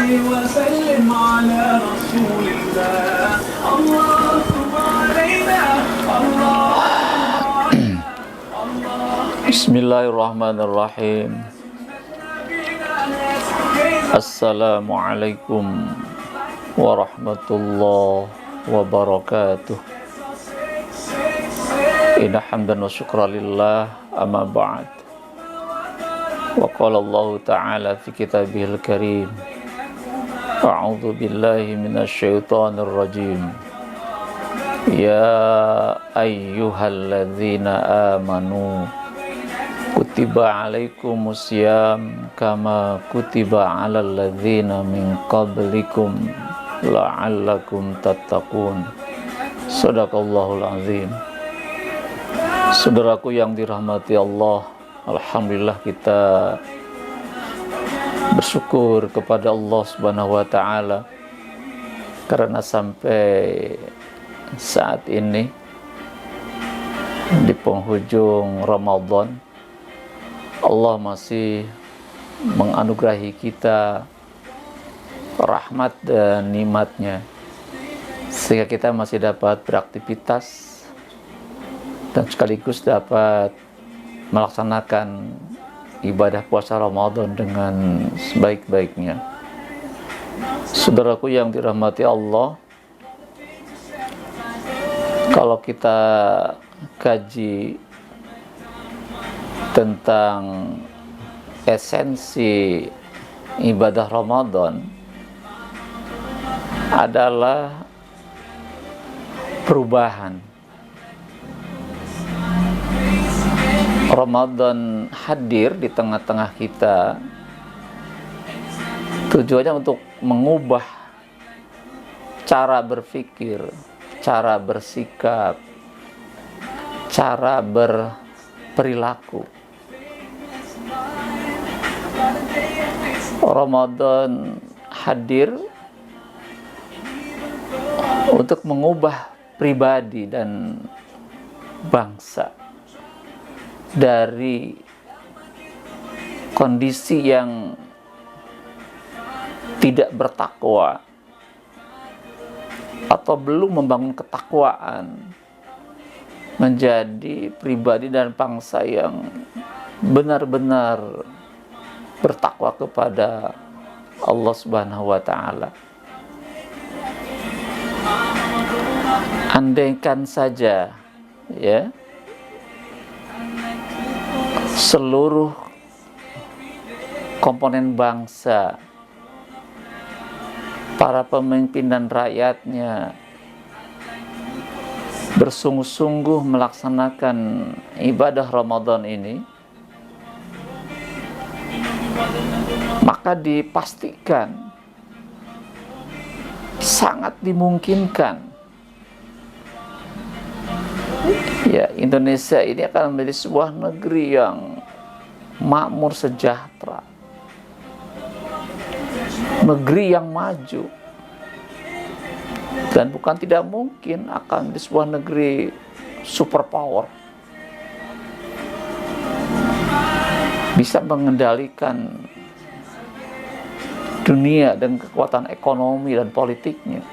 وسلم على رسول الله اللهم علينا Bismillahirrahmanirrahim. Assalamualaikum warahmatullahi wabarakatuh. Inna hamdan wa syukra lillah, amma ba'd. Wa qala Allah ta'ala fi kitabihil karim, a'udzu billahi minasy syaithanir rajim. Ya ayyuhalladzina amanu kutiba alaikumusiyam kama kutiba alal ladzina min qablikum la'allakum tattaqun. Shadaqallahul azim. Saudaraku yang dirahmati Allah, alhamdulillah kita bersyukur kepada Allah Subhanahu wa taala karena sampai saat ini di penghujung Ramadan Allah masih menganugerahi kita rahmat dan nikmat-Nya sehingga kita masih dapat beraktivitas dan sekaligus dapat melaksanakan ibadah puasa Ramadan dengan sebaik-baiknya. Saudaraku yang dirahmati Allah, kalau kita kaji tentang esensi ibadah Ramadan adalah perubahan. Ramadan hadir di tengah-tengah kita tujuannya untuk mengubah cara berpikir, cara bersikap, cara berperilaku. Ramadan hadir untuk mengubah pribadi dan bangsa dari kondisi yang tidak bertakwa atau belum membangun ketakwaan menjadi pribadi dan bangsa yang benar-benar bertakwa kepada Allah Subhanahu wa taala. Andaikan saja ya seluruh komponen bangsa, para pemimpin dan rakyatnya bersungguh-sungguh melaksanakan ibadah Ramadan ini, maka dipastikan sangat dimungkinkan ya Indonesia ini akan menjadi sebuah negeri yang makmur sejahtera, negeri yang maju, dan bukan tidak mungkin akan di sebuah negeri superpower, bisa mengendalikan dunia dengan kekuatan ekonomi dan politiknya.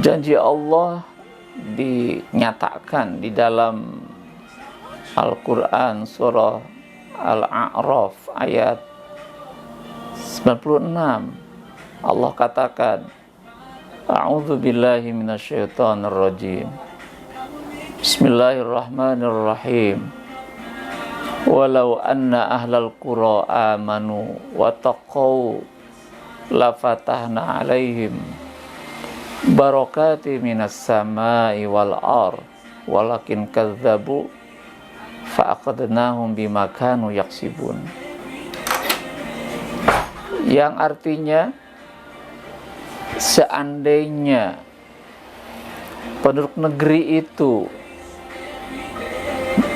Janji Allah dinyatakan di dalam Al-Quran surah Al-A'raf ayat 96. Allah katakan, A'udzu billahi minasyaitonir rajim. Bismillahirrahmanirrahim. Walau anna ahlal qura amanu wa taqaw la fatahna alaihim barakati minas samai wal ar walakin kadzabu fa'aqadnahum bima kanu yaksibun. Yang artinya, seandainya penduduk negeri itu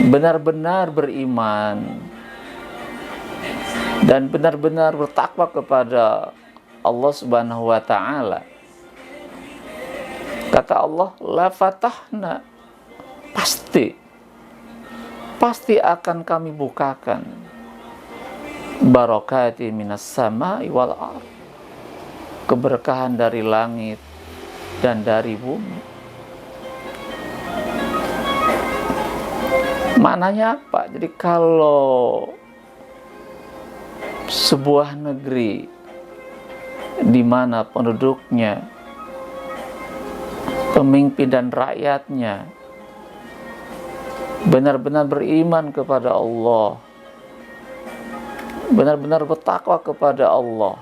benar-benar beriman dan benar-benar bertakwa kepada Allah Subhanahu wa taala, kata Allah, la fatahna, pasti akan kami bukakan barakati minas sama'i wal ardh, keberkahan dari langit dan dari bumi. Maknanya apa? Jadi kalau sebuah negeri di mana penduduknya, pemimpin dan rakyatnya benar-benar beriman kepada Allah, benar-benar bertakwa kepada Allah,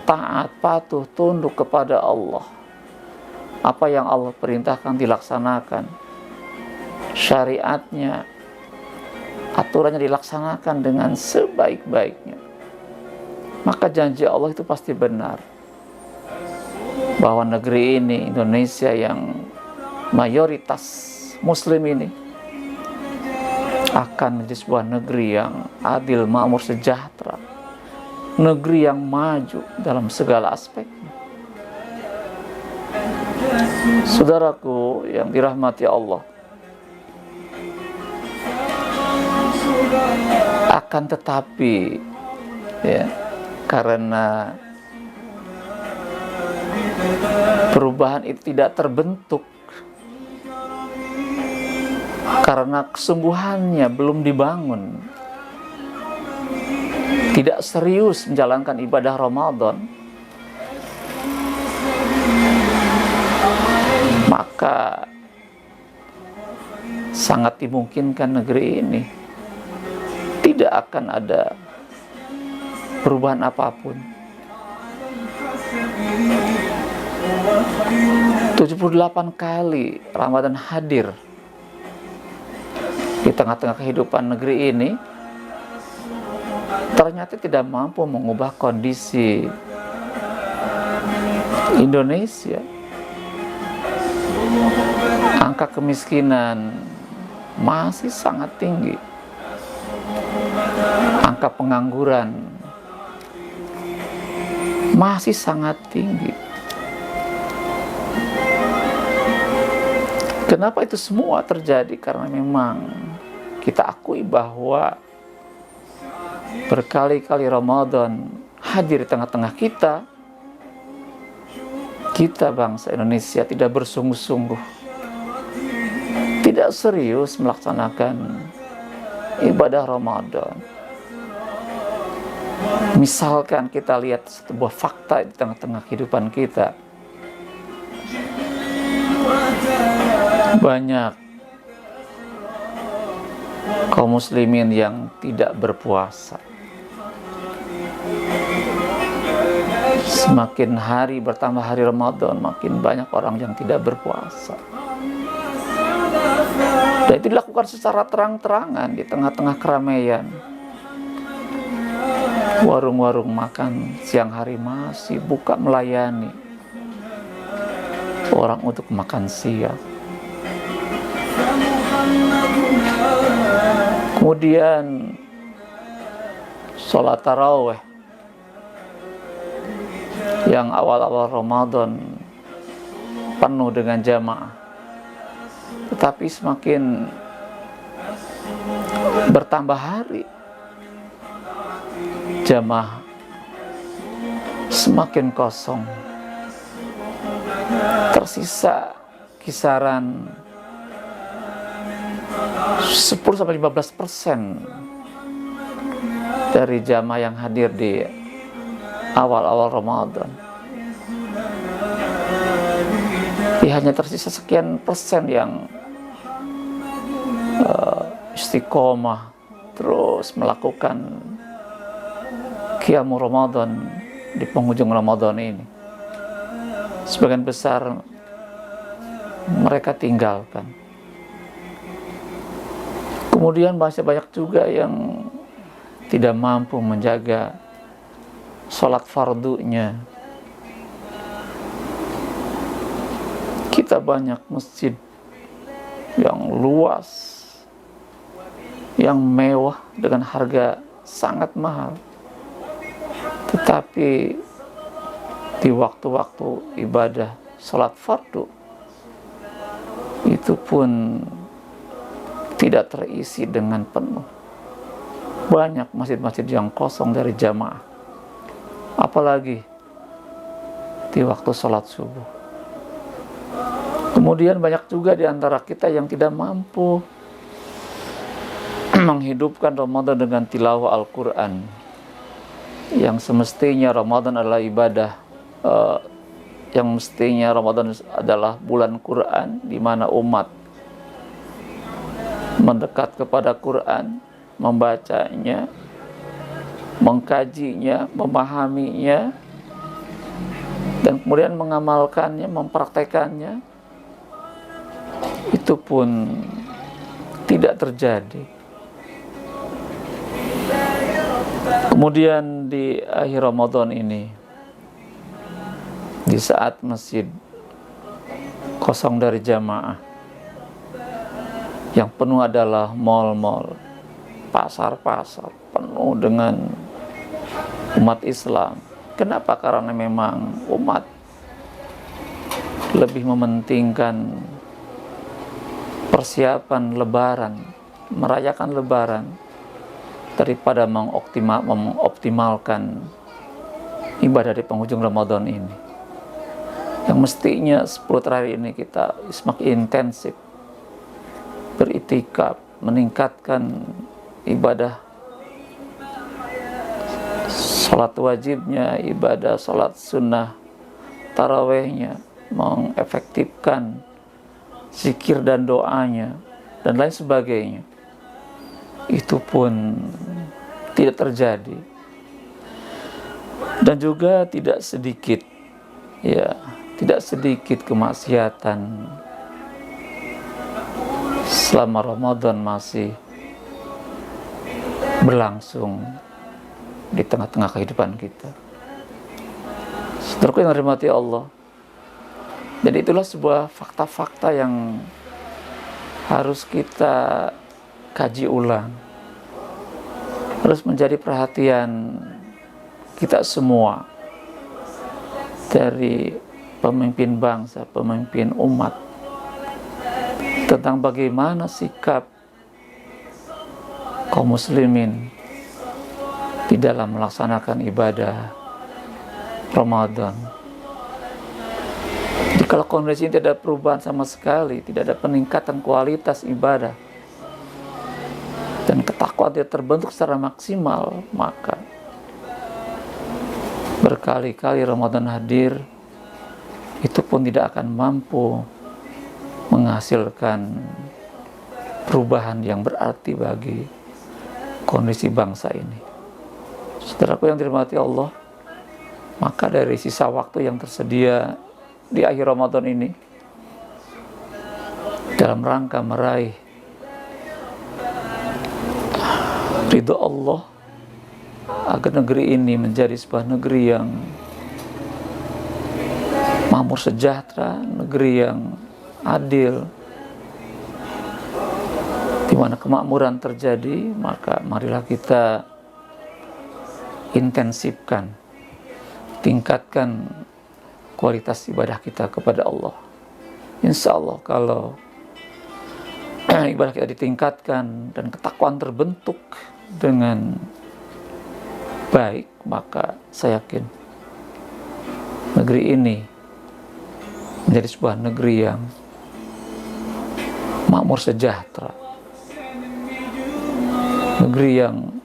taat, patuh, tunduk kepada Allah, apa yang Allah perintahkan dilaksanakan, syariatnya, aturannya dilaksanakan dengan sebaik-baiknya, maka janji Allah itu pasti benar, bahwa negeri ini, Indonesia yang mayoritas muslim ini, akan menjadi sebuah negeri yang adil, makmur, sejahtera, negeri yang maju dalam segala aspeknya. Saudaraku yang dirahmati Allah, akan tetapi ya, karena perubahan itu tidak terbentuk, karena kesungguhannya belum dibangun, tidak serius menjalankan ibadah Ramadan, maka sangat dimungkinkan negeri ini tidak akan ada perubahan apapun. 78 kali Ramadan hadir di tengah-tengah kehidupan negeri ini, ternyata tidak mampu mengubah kondisi Indonesia. Angka kemiskinan masih sangat tinggi, angka pengangguran masih sangat tinggi. Kenapa itu semua terjadi? Karena memang kita akui bahwa berkali-kali Ramadan hadir di tengah-tengah kita, bangsa Indonesia tidak bersungguh-sungguh, tidak serius melaksanakan ibadah Ramadan. Misalkan kita lihat sebuah fakta di tengah-tengah kehidupan kita, banyak kaum muslimin yang tidak berpuasa. Semakin hari bertambah hari Ramadan, makin banyak orang yang tidak berpuasa. Dan itu dilakukan secara terang-terangan di tengah-tengah keramaian. Warung-warung makan siang hari masih buka melayani orang untuk makan siang. Kemudian sholat tarawih yang awal-awal Ramadan penuh dengan jamaah, tetapi semakin bertambah hari, jamaah semakin kosong, tersisa kisaran 10-15% dari jamaah yang hadir di awal-awal Ramadan. Hanya tersisa sekian persen yang istiqomah terus melakukan qiyamul Ramadan di penghujung Ramadan ini. Sebagian besar mereka tinggalkan. Kemudian masih banyak juga yang tidak mampu menjaga sholat fardunya. Kita banyak masjid yang luas, yang mewah dengan harga sangat mahal, tetapi di waktu-waktu ibadah sholat fardu itu pun tidak terisi dengan penuh. Banyak masjid-masjid yang kosong dari jamaah, apalagi di waktu sholat subuh. Kemudian banyak juga di antara kita yang tidak mampu menghidupkan Ramadan dengan tilawah Al-Quran, yang semestinya Ramadan adalah ibadah, yang mestinya Ramadan adalah bulan Quran, di mana umat mendekat kepada Quran, membacanya, mengkajinya, memahaminya, dan kemudian mengamalkannya, mempraktekannya. Itu pun tidak terjadi. Kemudian di akhir Ramadan ini, di saat masjid kosong dari jamaah, yang penuh adalah mal-mal, pasar-pasar, penuh dengan umat Islam. Kenapa? Karena memang umat lebih mementingkan persiapan Lebaran, merayakan Lebaran, daripada mengoptimalkan ibadah di penghujung Ramadan ini. Yang mestinya 10 terakhir ini kita semakin intensif beritikaf, meningkatkan ibadah salat wajibnya, ibadah salat sunnah tarawehnya, mengefektifkan zikir dan doanya, dan lain sebagainya. Itu pun tidak terjadi. Dan juga tidak sedikit kemaksiatan selama Ramadan masih berlangsung di tengah-tengah kehidupan kita. Saudaraku yang dirahmati Allah, jadi itulah sebuah fakta-fakta yang harus kita kaji ulang, harus menjadi perhatian kita semua, dari pemimpin bangsa, pemimpin umat, tentang bagaimana sikap kaum muslimin di dalam melaksanakan ibadah Ramadan. Jadi kalau kondisi ini tidak ada perubahan sama sekali, tidak ada peningkatan kualitas ibadah, dan ketakwaan tidak terbentuk secara maksimal, maka berkali-kali Ramadan hadir, itu pun tidak akan mampu menghasilkan perubahan yang berarti bagi kondisi bangsa ini. Saudaraku yang dirahmati Allah, maka dari sisa waktu yang tersedia di akhir Ramadan ini, dalam rangka meraih ridho Allah, agar negeri ini menjadi sebuah negeri yang makmur sejahtera, negeri yang adil, di mana kemakmuran terjadi, maka marilah kita intensifkan, tingkatkan kualitas ibadah kita kepada Allah. Insya Allah kalau ibadah kita ditingkatkan dan ketakwaan terbentuk dengan baik, maka saya yakin negeri ini menjadi sebuah negeri yang makmur sejahtera, negeri yang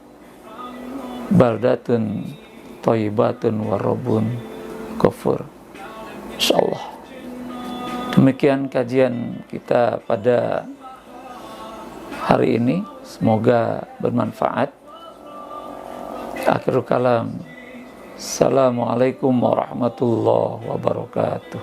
baldatun thayyibatun warabun ghafur. Insyaallah. Demikian kajian kita pada hari ini, semoga bermanfaat. Akhirul kalam, assalamualaikum warahmatullahi wabarakatuh.